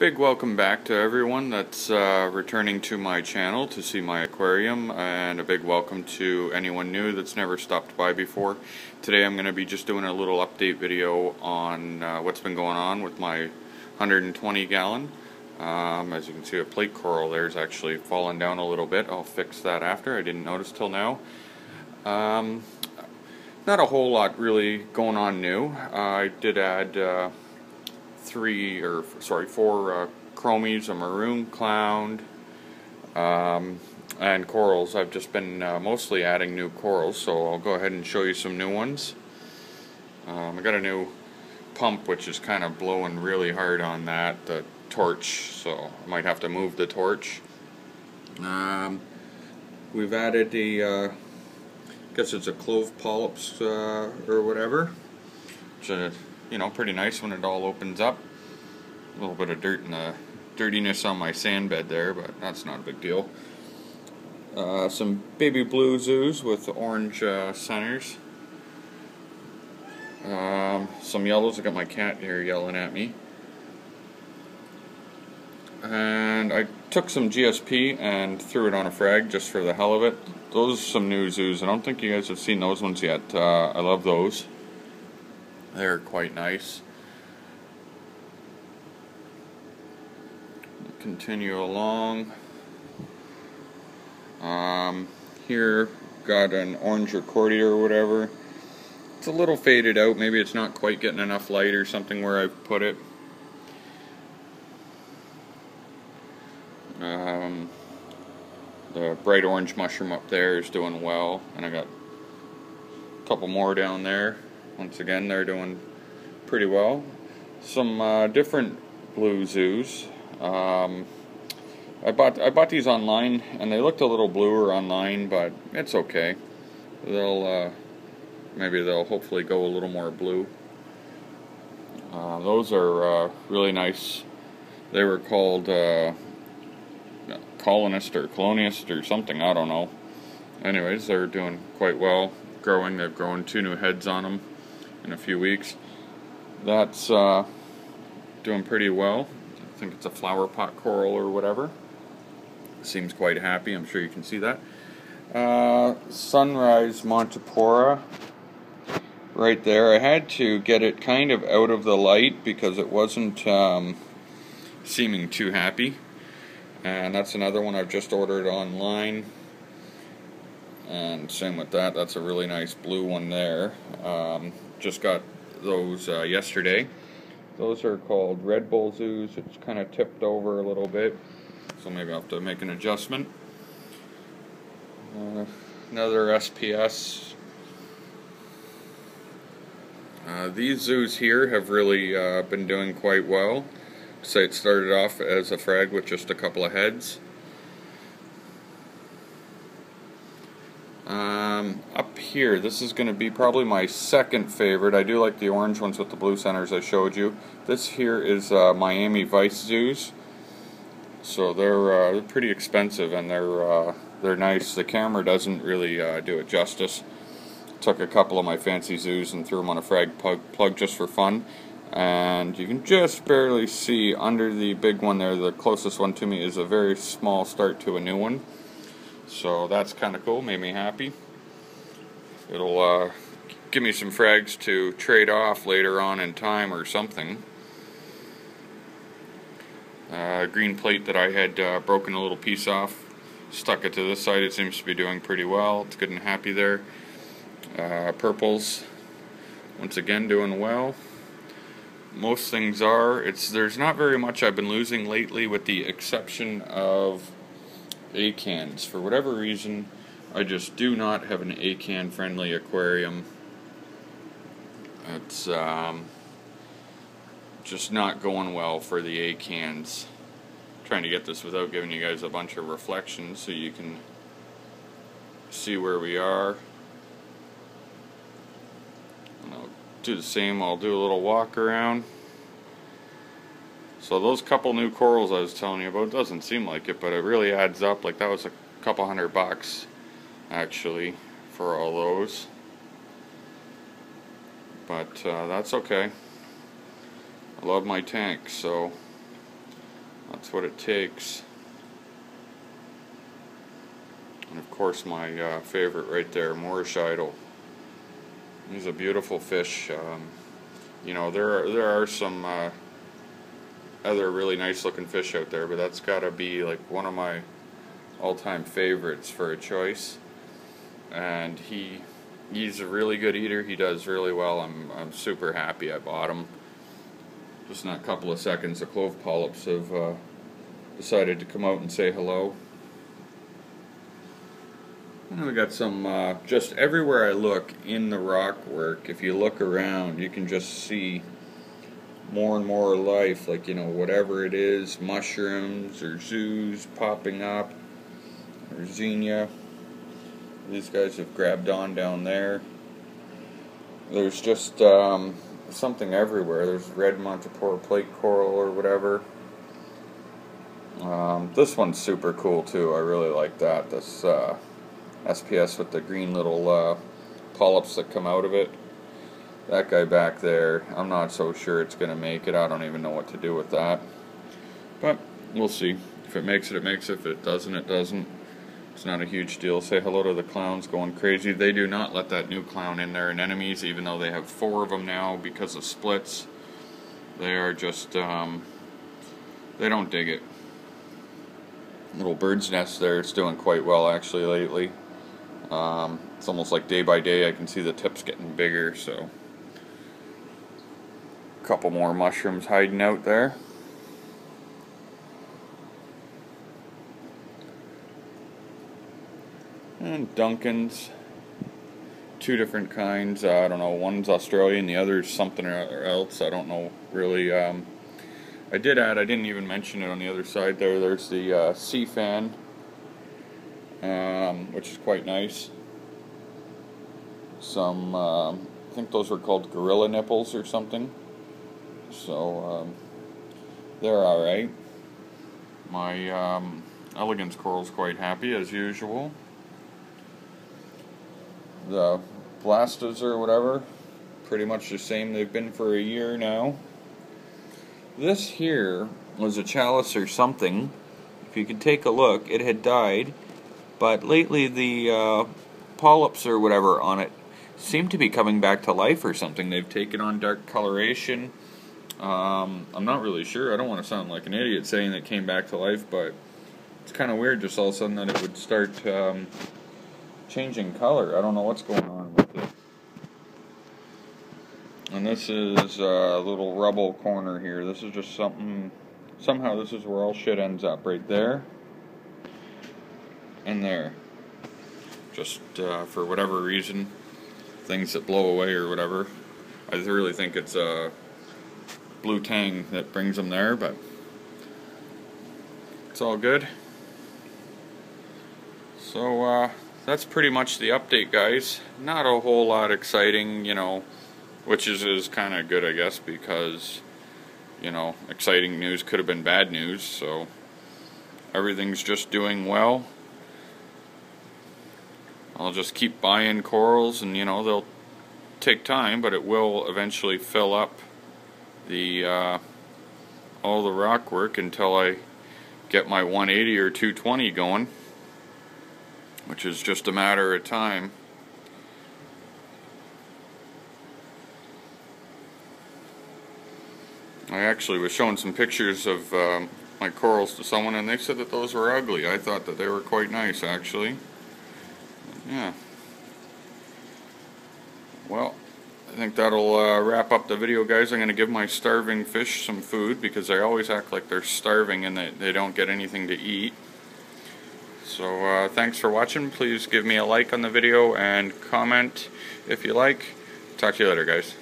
Big welcome back to everyone that's returning to my channel to see my aquarium, and a big welcome to anyone new that's never stopped by before. Today I'm going to be just doing a little update video on what's been going on with my 120 gallon. As you can see, a plate coral there's actually fallen down a little bit. I'll fix that after. I didn't notice till now. Not a whole lot really going on new. I did add four chromies, a maroon clown, and corals. I've just been mostly adding new corals, so I'll go ahead and show you some new ones. I got a new pump which is kind of blowing really hard on the torch, so I might have to move the torch. We've added the I guess it's a clove polyps or whatever, which you know, pretty nice when it all opens up. A little bit of dirt and the dirtiness on my sand bed there, but that's not a big deal. Some baby blue zoos with orange centers. Some yellows. I got my cat here yelling at me. And I took some GSP and threw it on a frag just for the hell of it. Those are some new zoos. I don't think you guys have seen those ones yet. I love those. They're quite nice. Continue along. Here got an orange recordia or whatever. It's a little faded out. Maybe it's not quite getting enough light or something where I've put it. The bright orange mushroom up there is doing well, and I got a couple more down there. Once again, they're doing pretty well. Some different blue zoos. I bought these online, and they looked a little bluer online, but it's okay. Maybe they'll hopefully go a little more blue. Those are really nice. They were called colonist or coloniist or something, I don't know. Anyways, they're doing quite well, growing. They've grown 2 new heads on them in a few weeks. That's doing pretty well. I think it's a flower pot coral or whatever. Seems quite happy. I'm sure you can see that. Sunrise Montipora right there. I had to get it kind of out of the light because it wasn't seeming too happy. And that's another one I've just ordered online. And same with that. That's a really nice blue one there. Just got those yesterday. Those are called Red Bull zoos. It's kind of tipped over a little bit, so maybe I'll have to make an adjustment. Another SPS. These zoos here have really been doing quite well. So it started off as a frag with just a couple of heads. Up here, this is going to be probably my second favorite. I do like the orange ones with the blue centers I showed you. This here is Miami Vice zoos. So they're pretty expensive, and they're nice. The camera doesn't really do it justice. Took a couple of my fancy zoos and threw them on a frag plug just for fun. And you can just barely see under the big one there. The closest one to me is a very small start to a new one. So that's kind of cool, made me happy. It'll give me some frags to trade off later on in time or something. Green plate that I had broken a little piece off, stuck it to this side. It seems to be doing pretty well. It's good and happy there. Purples, once again doing well. Most things are. There's not very much I've been losing lately, with the exception of acans. For whatever reason, I just do not have an acan friendly aquarium. It's just not going well for the acans. Trying to get this without giving you guys a bunch of reflections so you can see where we are. And I'll do the same. I'll do a little walk around. So those couple new corals I was telling you about, doesn't seem like it, but it really adds up. Like, that was a couple $100 actually for all those. But that's okay. I love my tank, so That's what it takes. And of course my favorite right there, Moorish Idol. He's a beautiful fish. You know, there are some other really nice looking fish out there, but that's gotta be like one of my all-time favorites for a choice. And he's a really good eater. He does really well. I'm super happy I bought him. Just in a couple of seconds, the clove polyps have decided to come out and say hello. And we got some just everywhere I look in the rock work. If you look around, you can just see more and more life, like, you know, whatever it is, mushrooms or zoos popping up, or xenia. These guys have grabbed on down there. There's just something everywhere. There's red Montipore plate coral or whatever. This one's super cool too. I really like that. This SPS with the green little polyps that come out of it. That guy back there, I'm not so sure it's going to make it. I don't even know what to do with that. But we'll see. If it makes it, it makes it. If it doesn't, it doesn't. It's not a huge deal. Say hello to the clowns going crazy. They do not let that new clown in their anemones, even though they have 4 of them now because of splits. They are just, they don't dig it. Little bird's nest there, it's doing quite well actually lately. It's almost like day by day I can see the tips getting bigger, so. A couple more mushrooms hiding out there. And Duncan's, 2 different kinds. I don't know, one's Australian, the other's something else. I don't know really. I didn't even mention it on the other side there. There's the sea fan, which is quite nice. Some, I think those were called gorilla nipples or something. So, they're alright. My elegance coral's quite happy as usual. The Blastas or whatever, pretty much the same. They've been for a year now. This here was a chalice or something. If you could take a look, it had died, but lately the polyps or whatever on it seem to be coming back to life or something. They've taken on dark coloration. I'm not really sure. I don't want to sound like an idiot saying that it came back to life, but it's kind of weird just all of a sudden that it would start changing color. I don't know what's going on with it. And this is a little rubble corner here. This is just something, somehow this is where all shit ends up, right there and there. Just for whatever reason, things that blow away or whatever. I really think it's a blue tang that brings them there, but it's all good. So that's pretty much the update, guys. Not a whole lot exciting, you know, which is kind of good, I guess, because, you know, exciting news could have been bad news, so everything's just doing well. I'll just keep buying corals, and, you know, they'll take time, but it will eventually fill up the all the rock work until I get my 180 or 220 going, which is just a matter of time. I actually was showing some pictures of my corals to someone, and they said that those were ugly. I thought that they were quite nice, actually. Yeah. Well, I think that'll wrap up the video, guys. I'm going to give my starving fish some food because they always act like they're starving and they don't get anything to eat. So thanks for watching. Please give me a like on the video and comment if you like. Talk to you later, guys.